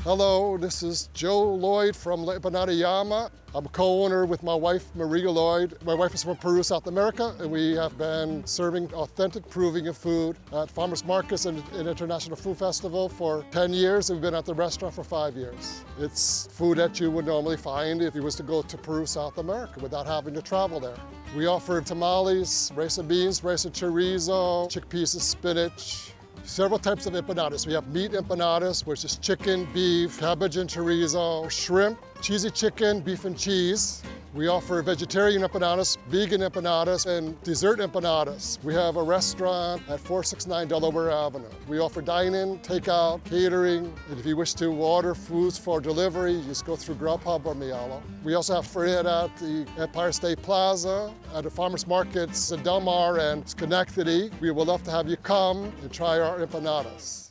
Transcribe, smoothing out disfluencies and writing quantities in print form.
Hello, this is Joe Lloyd from Empanada Llama. I'm a co-owner with my wife, Maria Lloyd. My wife is from Peru, South America, and we have been serving authentic Peruvian food at farmers markets and International Food Festival for 10 years, and we've been at the restaurant for 5 years. It's food that you would normally find if you was to go to Peru, South America, without having to travel there. We offer tamales, rice and beans, rice and chorizo, chickpeas and spinach. Several types of empanadas. We have meat empanadas, which is chicken, beef, cabbage and chorizo, shrimp, cheesy chicken, beef and cheese. We offer vegetarian empanadas, vegan empanadas, and dessert empanadas. We have a restaurant at 469 Delaware Avenue. We offer dine-in, takeout, catering, and if you wish to order foods for delivery, you just go through Grubhub or Mialo. We also have Fred at the Empire State Plaza, at the farmers markets in Del Mar and Schenectady. We would love to have you come and try our empanadas.